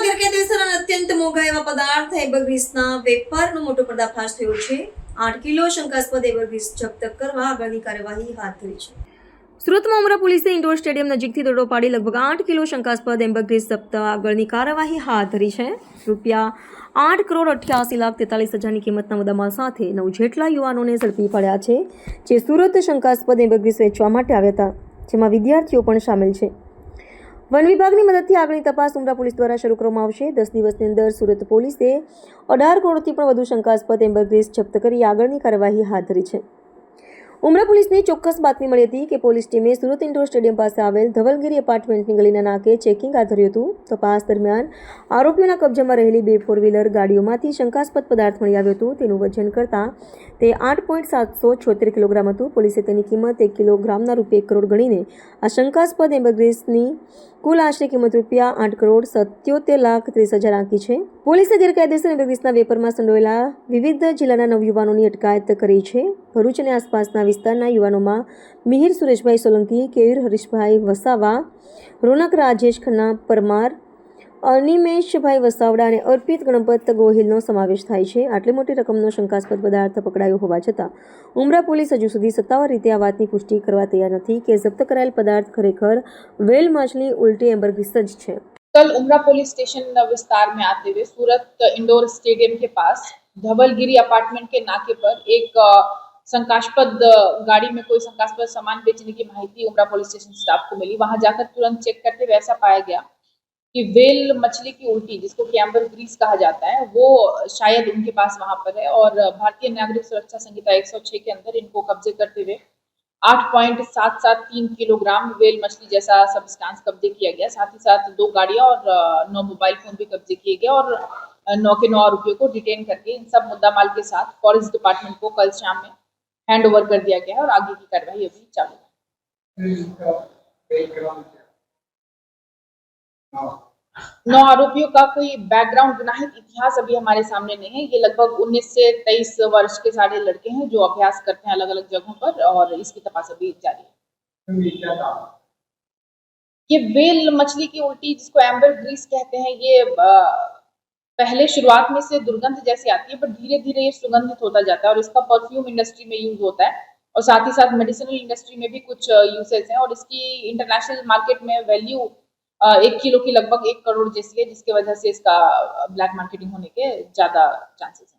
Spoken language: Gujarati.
સુરતમાં ગેરકાયદેસર અને અત્યંત મોંઘા એવા પદાર્થ એવરગ્રીસના વેપારનો મોટો પર્દાફાશ થયો છે। 8 કિલો શંકાસ્પદ એવરગ્રીસ જપ્ત કરવા આગળની કાર્યવાહી હાથ ધરી છે। સુરતમાં ઉમરા પોલીસે ઇન્ડોર સ્ટેડિયમ નજીકથી દરોડો પાડી લગભગ 8 કિલો શંકાસ્પદ એવરગ્રીસ જપ્ત આગળની કાર્યવાહી હાથ ધરી છે। રૂપિયા 8,88,43,000ની કિંમતના મુદ્દામાલ સાથે 9 જેટલા યુવાનોને ઝડપી પડ્યા છે, જે સુરત શંકાસ્પદ એવરગ્રીસ વેચવા માટે આવ્યા હતા, જેમાં વિદ્યાર્થીઓ પણ સામેલ છે। વન વિભાગની મદદથી આગળની તપાસ ઉમરા પોલીસ દ્વારા શરૂ કરવામાં આવશે। 10 દિવસની અંદર સુરત પોલીસે 18 કરોડથી પણ વધુ શંકાસ્પદ એવરગ્રીસ જપ્ત કરી આગળની કાર્યવાહી હાથ ધરી છે। ઉમરા પોલીસને ચોક્કસ બાતમી મળી હતી કે પોલીસ ટીમે સુરત ઇન્ડોર સ્ટેડિયમ પાસે આવેલ ધવલગીરી એપાર્ટમેન્ટની ગલીના નાકે ચેકિંગ હાથ ધર્યું હતું। તપાસ દરમિયાન આરોપીઓના કબજામાં રહેલી 2 4-વ્હીલર ગાડીઓમાંથી શંકાસ્પદ પદાર્થ મળી આવ્યું હતું। તેનું વજન કરતાં તે 8.776 કિલોગ્રામ હતું। પોલીસે તેની કિંમત 1 કિલોગ્રામના રૂપિયા 1 કરોડ ગણીને આ શંકાસ્પદ એવરગ્રીસની કુલ આશરે કિંમત રૂપિયા 8,77,30,000 આંકી છે। પોલીસે ગેરકાયદેસર એવરગ્રીસના વેપારમાં સંડોવાયેલા વિવિધ જિલ્લાના 9 યુવાનોની અટકાયત કરી છે। ભરૂચ અને આસપાસના વિસ્તારના યુવાનોમાં મિહિર સુરેશભાઈ સોલંકી, કેયુર હરીશભાઈ વસાવા, રોનક રાજેશ ખન્ના પરમાર, અનિમેશભાઈ વસાવડા અને અર્પિત ગણપત ગોહિલનો સમાવેશ થાય છે। આટલી મોટી રકમનો શંકાસ્પદ પદાર્થ પકડાયો હોવા છતાં ઉમરા પોલીસ હજુ સુધી સત્તાવાર રીતે આ વાતની પુષ્ટિ કરવા તૈયાર નથી કે જપ્ત કરાયેલ પદાર્થ ખરેખર વેલ માછલી ઉल्टी एवरग्रीस જ છે। कल उमरा पुलिस स्टेशन विस्तार में आते हुए सूरत इंडोर स्टेडियम के पास धवलगिरी अपार्टमेंट के नाके पर एक शंकास्पद गाड़ी में कोई शंकास्पद सामान बेचने की माहिती उमरा पुलिस स्टेशन स्टाफ को मिली। वहां जाकर तुरंत चेक करते हुए ऐसा पाया गया कि वेल मछली की उल्टी, जिसको कि एवरग्रीस कहा जाता है, वो शायद उनके पास वहां पर है और भारतीय नागरिक सुरक्षा संहिता 106 के अंदर इनको कब्जे करते हुए 8.773 किलोग्राम वेल मछली जैसा सब्सटेंस कब्जे किया गया। साथ ही साथ 2 गाड़ियां और 9 मोबाइल फोन भी कब्जे किए गए और 9 के 9 आरोपियों को डिटेन करके इन सब मुद्दामाल के साथ फॉरेस्ट डिपार्टमेंट को कल शाम में हैंड ओवर कर दिया गया है और आगे की कार्रवाई अभी चालू है। 9 आरोपियों का कोई बैकग्राउंड गुनाहित इतिहास अभी हमारे सामने नहीं है। ये लगभग 19 से 23 वर्ष के सारे लड़के हैं जो अभ्यास करते हैं अलग अलग जगहों पर और इसकी तपास अभी जारी है। ये वेल मछली की उल्टी, जिसको एवरग्रीस कहते हैं, ये पहले शुरुआत में से दुर्गंध जैसी आती है, पर धीरे धीरे ये सुगंधित होता जाता है और इसका परफ्यूम इंडस्ट्री में यूज होता है और साथ ही साथ मेडिसिनल इंडस्ट्री में भी कुछ यूसेज हैं और इसकी इंटरनेशनल मार्केट में वैल्यू 1 किलो की लगभग 1 करोड़ जैसी है, जिसकी वजह से इसका ब्लैक मार्केटिंग होने के ज्यादा चांसेस हैं।